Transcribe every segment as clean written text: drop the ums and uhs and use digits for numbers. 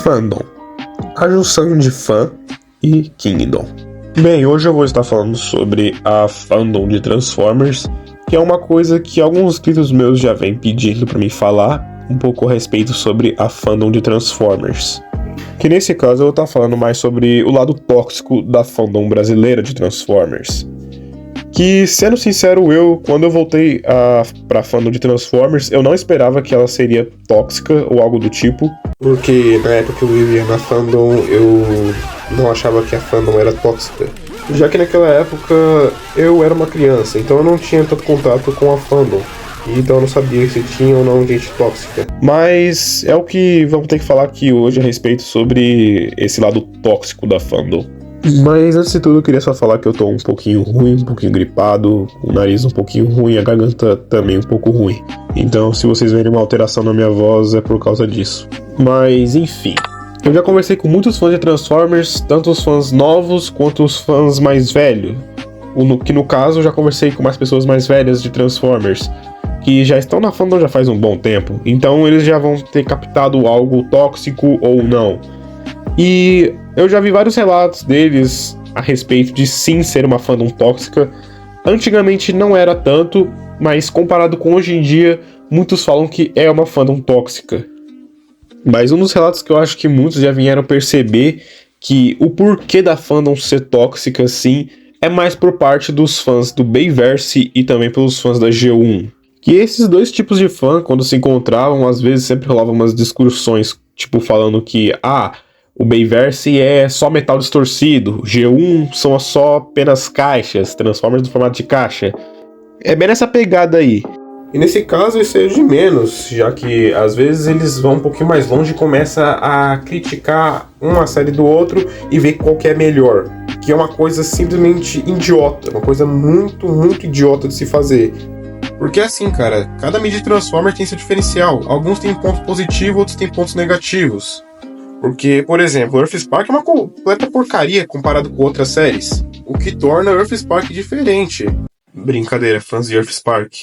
Fandom, a junção de fã e Kingdom. Bem, hoje eu vou estar falando sobre a fandom de Transformers, que é uma coisa que alguns inscritos meus já vêm pedindo para mim falar um pouco a respeito sobre a fandom de Transformers. Que nesse caso eu vou estar falando mais sobre o lado tóxico da fandom brasileira de Transformers. Que, sendo sincero, quando eu voltei pra fandom de Transformers, eu não esperava que ela seria tóxica ou algo do tipo. Porque na época que eu vivia na fandom, eu não achava que a fandom era tóxica. Já que naquela época eu era uma criança, então eu não tinha tanto contato com a fandom. Então eu não sabia se tinha ou não gente tóxica. Mas é o que vamos ter que falar aqui hoje a respeito sobre esse lado tóxico da fandom. Mas antes de tudo eu queria só falar que eu tô um pouquinho ruim, um pouquinho gripado, o nariz um pouquinho ruim, a garganta também um pouco ruim. Então se vocês verem uma alteração na minha voz é por causa disso. Mas enfim, eu já conversei com muitos fãs de Transformers, tanto os fãs novos quanto os fãs mais velhos. Que no caso eu já conversei com mais pessoas mais velhas de Transformers, que já estão na fandom já faz um bom tempo. Então eles já vão ter captado algo tóxico ou não. E eu já vi vários relatos deles a respeito de sim ser uma fandom tóxica. Antigamente não era tanto, mas comparado com hoje em dia, muitos falam que é uma fandom tóxica. Mas um dos relatos que eu acho que muitos já vieram perceber que o porquê da fandom ser tóxica assim é mais por parte dos fãs do Bayverse e também pelos fãs da G1. Que esses dois tipos de fã, quando se encontravam, às vezes sempre rolavam umas discussões, tipo falando que o Bayverse é só metal distorcido, G1 são só apenas caixas, Transformers no formato de caixa. É bem nessa pegada aí. E nesse caso isso é de menos, já que às vezes eles vão um pouquinho mais longe e começam a criticar uma série do outro e ver qual que é melhor. Que é uma coisa simplesmente idiota, uma coisa muito, muito idiota de se fazer. Porque assim, cara, cada mídia de Transformers tem seu diferencial. Alguns têm pontos positivos, outros têm pontos negativos. Porque, por exemplo, Earth Spark é uma completa porcaria comparado com outras séries. O que torna Earth Spark diferente. Brincadeira, fãs de Earth Spark.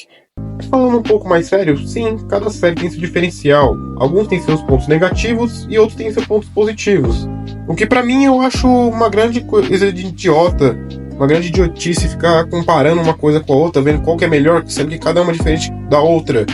Falando um pouco mais sério, sim, cada série tem seu diferencial. Alguns têm seus pontos negativos e outros têm seus pontos positivos. O que pra mim eu acho uma grande coisa de idiota, uma grande idiotice ficar comparando uma coisa com a outra, vendo qual que é melhor, sendo que cada uma é diferente da outra.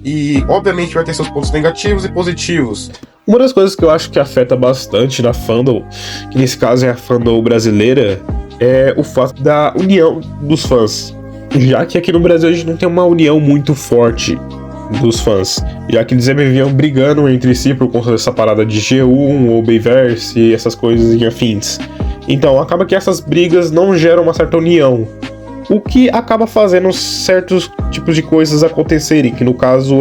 E obviamente vai ter seus pontos negativos e positivos. Uma das coisas que eu acho que afeta bastante na fandom, que nesse caso é a fandom brasileira, é o fato da união dos fãs. Já que aqui no Brasil a gente não tem uma união muito forte dos fãs, já que eles sempre viviam brigando entre si por conta dessa parada de G1 ou Bayverse e essas coisas e afins. Então acaba que essas brigas não geram uma certa união, o que acaba fazendo certos tipos de coisas acontecerem, que no caso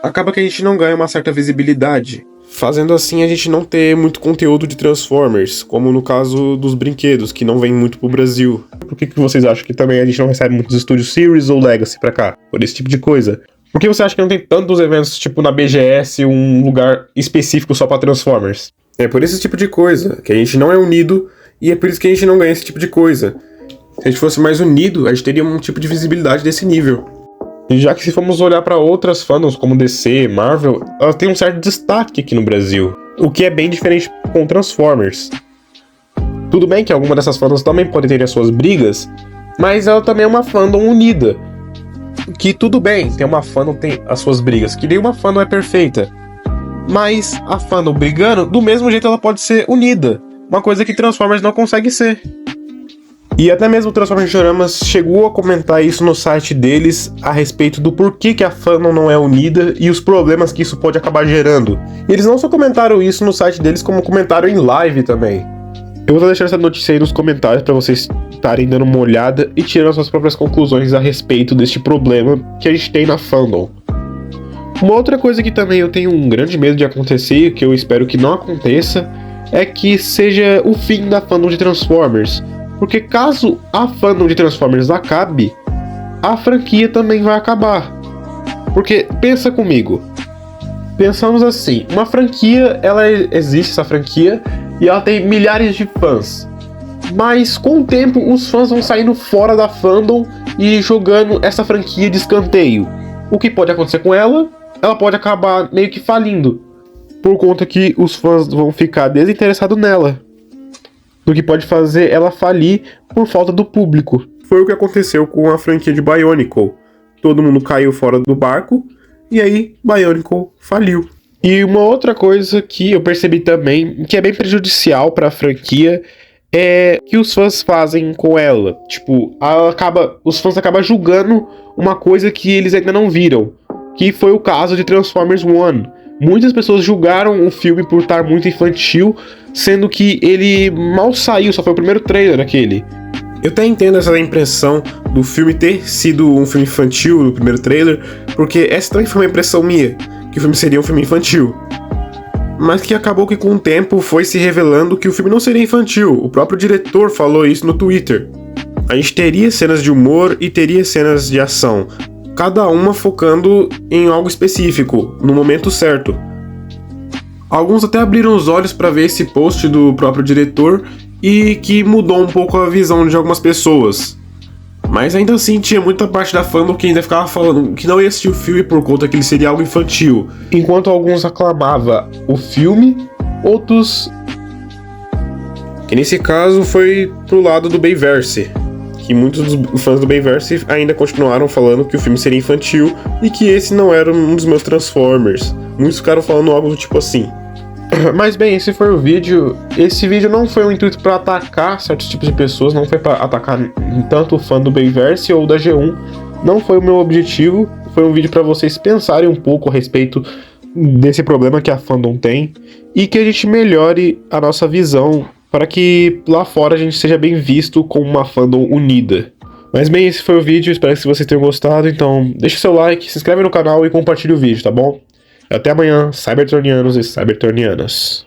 acaba que a gente não ganha uma certa visibilidade, fazendo assim a gente não ter muito conteúdo de Transformers, como no caso dos brinquedos, que não vem muito pro Brasil. Por que vocês acham que também a gente não recebe muitos estúdios Series ou Legacy pra cá? Por esse tipo de coisa. Por que você acha que não tem tantos eventos, tipo na BGS, um lugar específico só pra Transformers? É por esse tipo de coisa, que a gente não é unido, e é por isso que a gente não ganha esse tipo de coisa. Se a gente fosse mais unido, a gente teria um tipo de visibilidade desse nível. Já que se formos olhar para outras fandoms como DC, Marvel, elas têm um certo destaque aqui no Brasil, o que é bem diferente com Transformers. Tudo bem que alguma dessas fandoms também podem ter as suas brigas, mas ela também é uma fandom unida. Que tudo bem, tem uma fandom tem as suas brigas, que nenhuma fandom é perfeita. Mas a fandom brigando, do mesmo jeito ela pode ser unida, uma coisa que Transformers não consegue ser. E até mesmo o Transformers Dioramas chegou a comentar isso no site deles a respeito do porquê que a fandom não é unida e os problemas que isso pode acabar gerando. E eles não só comentaram isso no site deles, como comentaram em live também. Eu vou deixar essa notícia aí nos comentários para vocês estarem dando uma olhada e tirando suas próprias conclusões a respeito deste problema que a gente tem na fandom. Uma outra coisa que também eu tenho um grande medo de acontecer, e que eu espero que não aconteça, é que seja o fim da fandom de Transformers. Porque caso a fandom de Transformers acabe, a franquia também vai acabar. Porque, pensa comigo, pensamos assim, uma franquia, existe essa franquia, e ela tem milhares de fãs. Mas com o tempo, os fãs vão saindo fora da fandom e jogando essa franquia de escanteio. O que pode acontecer com ela? Ela pode acabar meio que falindo. por conta que os fãs vão ficar desinteressados nela, do que pode fazer ela falir por falta do público. Foi o que aconteceu com a franquia de Bionicle. Todo mundo caiu fora do barco, e aí Bionicle faliu. E uma outra coisa que eu percebi também, que é bem prejudicial para a franquia, é que os fãs fazem com ela. Tipo, os fãs acabam julgando uma coisa que eles ainda não viram, que foi o caso de Transformers One. Muitas pessoas julgaram o filme por estar muito infantil, sendo que ele mal saiu, só foi o primeiro trailer daquele. Eu até entendo essa impressão do filme ter sido um filme infantil no primeiro trailer, porque essa também foi uma impressão minha, que o filme seria um filme infantil. Mas que acabou que com o tempo foi se revelando que o filme não seria infantil. O próprio diretor falou isso no Twitter. A gente teria cenas de humor e teria cenas de ação, cada uma focando em algo específico, no momento certo. Alguns até abriram os olhos para ver esse post do próprio diretor e que mudou um pouco a visão de algumas pessoas. Mas ainda assim tinha muita parte da fandom que ainda ficava falando que não ia assistir o filme por conta que ele seria algo infantil. Enquanto alguns aclamavam o filme, outros... que nesse caso foi pro lado do Bayverse. Que muitos dos fãs do Bayverse ainda continuaram falando que o filme seria infantil e que esse não era um dos meus Transformers. Muitos ficaram falando algo do tipo assim. Mas bem, esse foi o vídeo. Esse vídeo não foi um intuito para atacar certos tipos de pessoas, não foi para atacar tanto o fã do Bayverse ou da G1. Não foi o meu objetivo. Foi um vídeo para vocês pensarem um pouco a respeito desse problema que a fandom tem e que a gente melhore a nossa visão para que lá fora a gente seja bem visto como uma fandom unida. Mas bem, esse foi o vídeo, espero que vocês tenham gostado, então deixa o seu like, se inscreve no canal e compartilhe o vídeo, tá bom? Até amanhã, Cybertronianos e Cybertronianas.